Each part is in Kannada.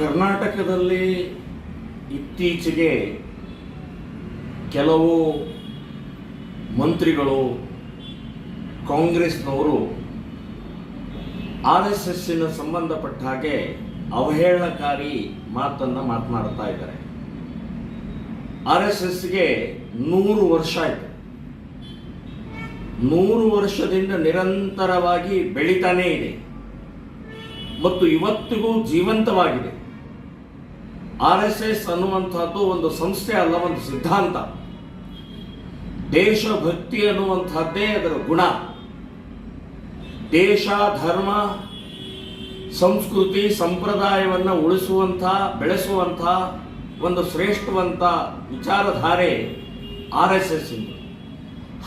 ಕರ್ನಾಟಕದಲ್ಲಿ ಇತ್ತೀಚೆಗೆ ಕೆಲವು ಮಂತ್ರಿಗಳು ಕಾಂಗ್ರೆಸ್ನವರು RSSನ ಸಂಬಂಧಪಟ್ಟ ಹಾಗೆ ಅವಹೇಳನಕಾರಿ ಮಾತನ್ನು ಮಾತನಾಡ್ತಾ ಇದ್ದಾರೆ. RSSಗೆ 100 ವರ್ಷ ಆಯಿತು. 100 ವರ್ಷದಿಂದ ನಿರಂತರವಾಗಿ ಬೆಳೀತಾನೇ ಇದೆ ಮತ್ತು ಇವತ್ತಿಗೂ ಜೀವಂತವಾಗಿದೆ. RSS ಅನ್ನುವಂಥದ್ದು ಒಂದು ಸಂಸ್ಥೆ ಅಲ್ಲ, ಒಂದು ಸಿದ್ಧಾಂತ. ದೇಶಭಕ್ತಿ ಅನ್ನುವಂಥದ್ದೇ ಅದರ ಗುಣ. ದೇಶ, ಧರ್ಮ, ಸಂಸ್ಕೃತಿ, ಸಂಪ್ರದಾಯವನ್ನು ಉಳಿಸುವಂಥ, ಬೆಳೆಸುವಂಥ ಒಂದು ಶ್ರೇಷ್ಠವಂತ ವಿಚಾರಧಾರೆ RSS ಇಂದು.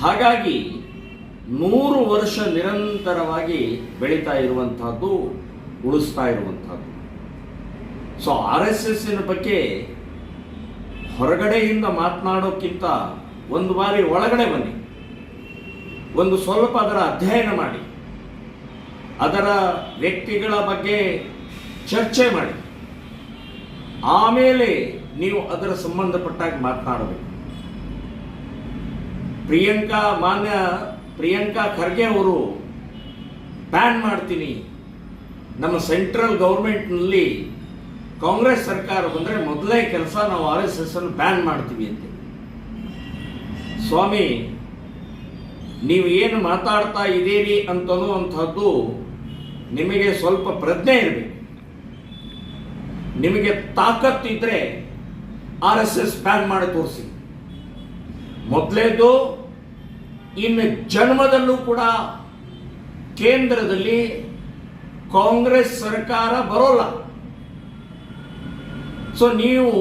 ಹಾಗಾಗಿ 100 ವರ್ಷ ನಿರಂತರವಾಗಿ ಬೆಳೀತಾ ಇರುವಂತಹದ್ದು, ಉಳಿಸ್ತಾ ಇರುವಂತಹದ್ದು. ಸೊ RSSನ ಬಗ್ಗೆ ಹೊರಗಡೆಯಿಂದ ಮಾತನಾಡೋಕ್ಕಿಂತ ಒಂದು ಬಾರಿ ಒಳಗಡೆ ಬನ್ನಿ, ಒಂದು ಸ್ವಲ್ಪ ಅದರ ಅಧ್ಯಯನ ಮಾಡಿ, ಅದರ ವ್ಯಕ್ತಿಗಳ ಬಗ್ಗೆ ಚರ್ಚೆ ಮಾಡಿ, ಆಮೇಲೆ ನೀವು ಅದರ ಸಂಬಂಧಪಟ್ಟಾಗಿ ಮಾತನಾಡಬೇಕು. ಮಾನ್ಯ ಪ್ರಿಯಾಂಕಾ ಖರ್ಗೆ ಅವರು ಬ್ಯಾನ್ ಮಾಡ್ತೀನಿ, ನಮ್ಮ ಸೆಂಟ್ರಲ್ ಗೌರ್ಮೆಂಟ್ನಲ್ಲಿ ಕಾಂಗ್ರೆಸ್ ಸರ್ಕಾರ ಬಂದರೆ ಮೊದಲೇ ಕೆಲಸ ನಾವು RSS ಅನ್ನು ಬ್ಯಾನ್ ಮಾಡ್ತೀವಿ ಅಂತ. ಸ್ವಾಮಿ, ನೀವು ಏನು ಮಾತಾಡ್ತಾ ಇದ್ದೀರಿ ಅಂತನ್ನುವಂಥದ್ದು ನಿಮಗೆ ಸ್ವಲ್ಪ ಪ್ರಜ್ಞೆ ಇರಬೇಕು. ನಿಮಗೆ ತಾಕತ್ತಿದ್ರೆ RSS ಬ್ಯಾನ್ ಮಾಡಿ ತೋರಿಸಿ. ಮೊದಲೇದು, ಇನ್ನು ಜನ್ಮದಲ್ಲೂ ಕೂಡ ಕೇಂದ್ರದಲ್ಲಿ ಕಾಂಗ್ರೆಸ್ ಸರ್ಕಾರ ಬರೋಲ್ಲ. ಸೊ ನೀವು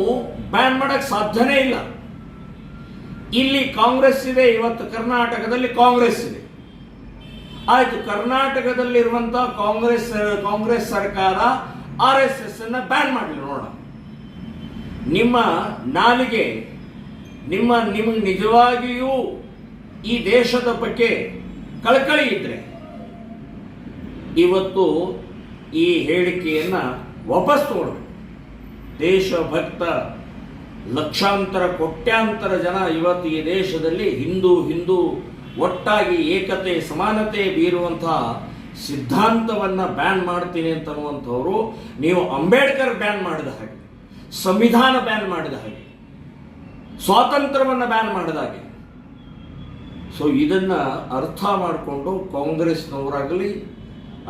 ಬ್ಯಾನ್ ಮಾಡಕ್ಕೆ ಸಾಧ್ಯನೇ ಇಲ್ಲ. ಇಲ್ಲಿ ಕಾಂಗ್ರೆಸ್ ಇದೆ, ಇವತ್ತು ಕರ್ನಾಟಕದಲ್ಲಿ ಕಾಂಗ್ರೆಸ್ ಇದೆ. ಆಯ್ತು, ಕರ್ನಾಟಕದಲ್ಲಿರುವಂತ ಕಾಂಗ್ರೆಸ್ ಸರ್ಕಾರ RSS ಅನ್ನ ಬ್ಯಾನ್ ಮಾಡಲಿ ನೋಡೋಣ. ನಿಮ್ಮ ನಾಲಿಗೆ, ನಿಮಗೆ ನಿಜವಾಗಿಯೂ ಈ ದೇಶದ ಬಗ್ಗೆ ಕಳಕಳಿ ಇದ್ರೆ ಇವತ್ತು ಈ ಹೇಳಿಕೆಯನ್ನ ವಾಪಸ್ ತಗೊಳ್ಬೇಕು. ದೇಶಭಕ್ತ ಲಕ್ಷಾಂತರ ಕೋಟ್ಯಾಂತರ ಜನ ಇವತ್ತು ಈ ದೇಶದಲ್ಲಿ ಹಿಂದೂ ಒಟ್ಟಾಗಿ ಏಕತೆ ಸಮಾನತೆ ಬೀರುವಂತಹ ಸಿದ್ಧಾಂತವನ್ನ ಬ್ಯಾನ್ ಮಾಡ್ತೀನಿ ಅಂತನ್ನುವಂಥವ್ರು, ನೀವು ಅಂಬೇಡ್ಕರ್ ಬ್ಯಾನ್ ಮಾಡಿದ ಹಾಗೆ, ಸಂವಿಧಾನ ಬ್ಯಾನ್ ಮಾಡಿದ ಹಾಗೆ, ಸ್ವಾತಂತ್ರ್ಯವನ್ನು ಬ್ಯಾನ್ ಮಾಡಿದ ಹಾಗೆ. ಸೊ ಇದನ್ನ ಅರ್ಥ ಮಾಡಿಕೊಂಡು ಕಾಂಗ್ರೆಸ್ನವರಾಗಲಿ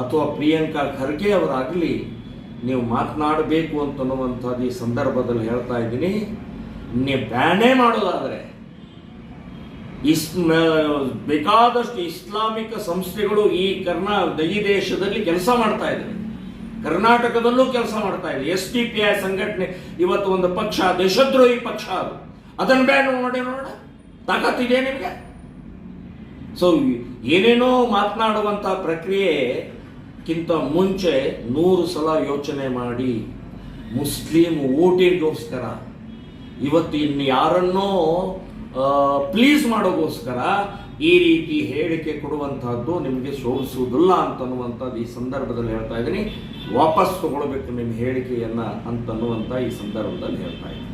ಅಥವಾ ಪ್ರಿಯಾಂಕಾ ಖರ್ಗೆ ಅವರಾಗಲಿ ನೀವು ಮಾತನಾಡಬೇಕು ಅಂತನ್ನುವಂಥದ್ದು ಈ ಸಂದರ್ಭದಲ್ಲಿ ಹೇಳ್ತಾ ಇದ್ದೀನಿ. ನೀವು ಬ್ಯಾನೇ ಮಾಡೋದಾದರೆ ಬೇಕಾದಷ್ಟು ಇಸ್ಲಾಮಿಕ್ ಸಂಸ್ಥೆಗಳು ಈ ದೇಶದಲ್ಲಿ ಕೆಲಸ ಮಾಡ್ತಾ ಇದ್ದಾರೆ, ಕರ್ನಾಟಕದಲ್ಲೂ ಕೆಲಸ ಮಾಡ್ತಾ ಇದೆ. SDPI ಸಂಘಟನೆ ಇವತ್ತು ಒಂದು ಪಕ್ಷ, ದೇಶದ್ರೋಹಿ ಪಕ್ಷ, ಅದನ್ನು ಬ್ಯಾನ್ ಮಾಡಿ ನೋಡೋಣ, ತಾಕತ್ತಿದೆ ನಿಮಗೆ. ಸೊ ಏನೇನೋ ಮಾತನಾಡುವಂಥ ಪ್ರಕ್ರಿಯೆಗಿಂತ ಮುಂಚೆ 100 ಸಲ ಯೋಚನೆ ಮಾಡಿ, ಮುಸ್ಲಿಂ ಓಟಿಗೋಸ್ಕರ ಇವತ್ತು ಇನ್ನು ಯಾರನ್ನೋ ಪ್ಲೀಸ್ ಮಾಡೋಗೋಸ್ಕರ ಈ ರೀತಿ ಹೇಳಿಕೆ ಕೊಡುವಂತಹದ್ದು ನಿಮಗೆ ಶೋಭಿಸುವುದಿಲ್ಲ ಅಂತನ್ನುವಂಥದ್ದು ಈ ಸಂದರ್ಭದಲ್ಲಿ ಹೇಳ್ತಾ ಇದ್ದೀನಿ. ವಾಪಸ್ ತಗೊಳ್ಬೇಕು ನಿಮ್ಮ ಹೇಳಿಕೆಯನ್ನ ಅಂತನ್ನುವಂಥ ಈ ಸಂದರ್ಭದಲ್ಲಿ ಹೇಳ್ತಾ ಇದ್ದೀನಿ.